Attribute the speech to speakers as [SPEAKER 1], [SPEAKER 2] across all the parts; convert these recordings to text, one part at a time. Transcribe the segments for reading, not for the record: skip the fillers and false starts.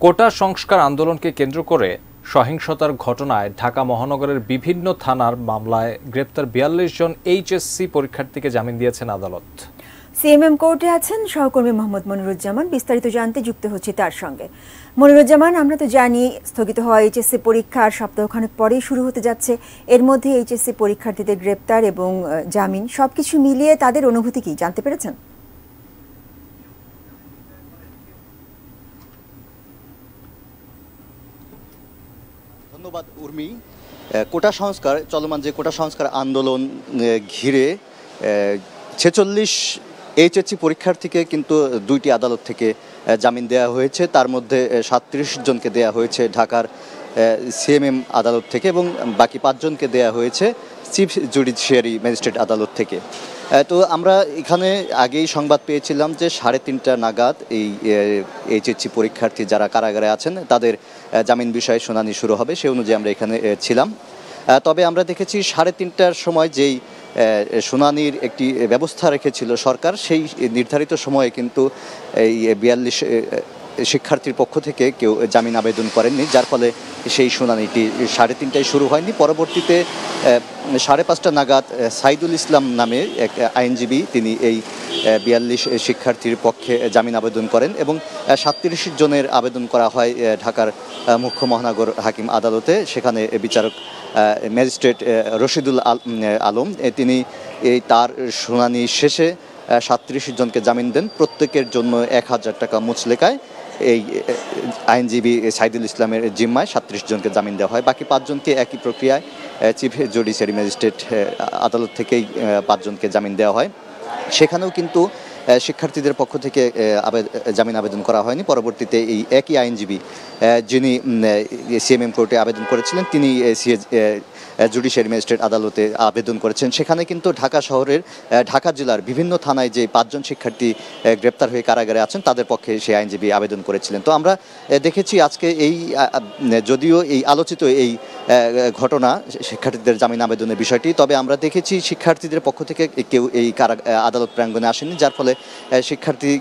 [SPEAKER 1] কোটা সংস্কার আন্দোলনকে কেন্দ্র করে সহিংসতার ঘটনায় ঢাকা মহানগরের বিভিন্ন থানার মামলায় গ্রেপ্তার ৪২ জন এইচএসসি পরীক্ষার্থীকে জামিন দিয়েছেন আদালত।
[SPEAKER 2] সিএমএম কোর্টে আছেন সহকর্মী মোহাম্মদ মনিরুজ্জামান। বিস্তারিত জানতে যুক্ত হচ্ছে তার সঙ্গে। মনিরুজ্জামান, আমরা তো জানি স্থগিত হওয়া এইচএসসি পরীক্ষার সপ্তাহখানেক পরেই শুরু হতে যাচ্ছে। এর মধ্যে এইচএসসি পরীক্ষার্থীদের গ্রেপ্তার এবং জামিন সবকিছু মিলিয়ে তাদের অনুভূতি কি জানতে পেরেছেন?
[SPEAKER 3] ধন্যবাদ উর্মি। কোটা সংস্কার চলমান যে কোটা সংস্কার আন্দোলন ঘিরে ৪৬ এইচএসসি পরীক্ষার্থীকে কিন্তু দুইটি আদালত থেকে জামিন দেওয়া হয়েছে। তার মধ্যে ৩৭ জনকে দেওয়া হয়েছে ঢাকার সিএমএম আদালত থেকে এবং বাকি ৫ জনকে দেওয়া হয়েছে চিফ জুডিশিয়ারি ম্যাজিস্ট্রেট আদালত থেকে। তো আমরা এখানে আগেই সংবাদ পেয়েছিলাম যে ৩:৩০ নাগাদ এই এইচএসসি পরীক্ষার্থী যারা কারাগারে আছেন তাদের জামিন বিষয়ে শুনানি শুরু হবে, সেই অনুযায়ী আমরা এখানে ছিলাম। তবে আমরা দেখেছি ৩:৩০টার সময় যেই শুনানির একটি ব্যবস্থা রেখেছিল সরকার, সেই নির্ধারিত সময়ে কিন্তু এই ৪২ শিক্ষার্থীর পক্ষ থেকে কেউ জামিন আবেদন করেননি, যার ফলে সেই শুনানিটি ৩:৩০টায় শুরু হয়নি। পরবর্তীতে ৫:৩০ নাগাদ সাইদুল ইসলাম নামে এক আইনজীবী তিনি এই ৪২ শিক্ষার্থীর পক্ষে জামিন আবেদন করেন এবং ৩৭ জনের আবেদন করা হয় ঢাকার মুখ্য মহানগর হাকিম আদালতে। সেখানে বিচারক ম্যাজিস্ট্রেট রশিদুল আলম তিনি তার শুনানি শেষে ৩৭ জনকে জামিন দেন। প্রত্যেকের জন্য ১,০০০ টাকা মুচলেকায় এই আইনজীবী সাইদুল ইসলামের জিম্মায় ৩৭ জনকে জামিন দেওয়া হয়। বাকি ৫ জনকে একই প্রক্রিয়ায় চিফ জুডিশিয়ারি ম্যাজিস্ট্রেট আদালত থেকেই ৫ জনকে জামিন দেওয়া হয়। সেখানেও কিন্তু শিক্ষার্থীদের পক্ষ থেকে জামিন আবেদন করা হয়নি। পরবর্তীতে এই একই আইনজীবী যিনি সিএমএম কোর্টে আবেদন করেছিলেন তিনি জুডিশিয়ারি ম্যাজিস্ট্রেট আদালতে আবেদন করেছেন। সেখানে কিন্তু ঢাকা শহরের ঢাকা জেলার বিভিন্ন থানায় যে ৫ জন শিক্ষার্থী গ্রেপ্তার হয়ে কারাগারে আছেন তাদের পক্ষে সেই আইনজীবী আবেদন করেছিলেন। তো আমরা দেখেছি আজকে এই যদিও এই আলোচিত এই ঘটনা শিক্ষার্থীদের জামিন আবেদনের বিষয়টি, তবে আমরা দেখেছি শিক্ষার্থীদের পক্ষ থেকে কেউ এই আদালত প্রাঙ্গণে আসেনি, যার ফলে শিক্ষার্থী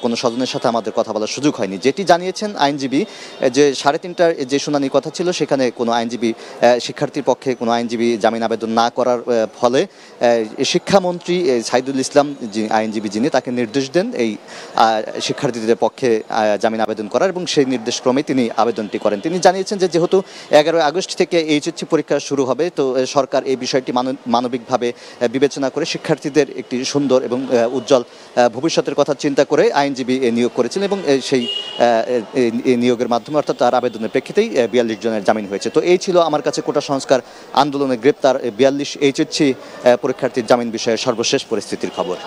[SPEAKER 3] কোনো স্বজনের সাথে আমাদের কথা বলার সুযোগ হয়নি। যেটি জানিয়েছেন আইনজীবী যে ৩:৩০টার যে শুনানির কথা ছিল সেখানে কোনো আইনজীবী শিক্ষার্থীর পক্ষে কোনো আইনজীবী জামিন আবেদন না করার ফলে শিক্ষামন্ত্রী সাইদুল ইসলাম আইনজীবী যিনি তাকে নির্দেশ দেন এই শিক্ষার্থীদের পক্ষে জামিন আবেদন করার এবং সেই নির্দেশক্রমে তিনি আবেদনটি করেন। তিনি জানিয়েছেন যে যেহেতু ১১ আগস্ট থেকে এইচএসসি পরীক্ষা শুরু হবে, তো সরকার এই বিষয়টি মানবিকভাবে বিবেচনা করে শিক্ষার্থীদের একটি সুন্দর এবং উজ্জ্বল ভবিষ্যতের কথা চিন্তা করে আইনজীবী নিয়োগ করেছিলেন এবং সেই নিয়োগের মাধ্যমে অর্থাৎ তার আবেদনের প্রেক্ষিতেই ৪২ জনের জামিন হয়েছে। তো এই ছিল আমার কাছে কোটা সংস্কার আন্দোলনে গ্রেপ্তার ৪২ এইচএসসি পরীক্ষার্থীর জামিন বিষয়ে সর্বশেষ পরিস্থিতির খবর।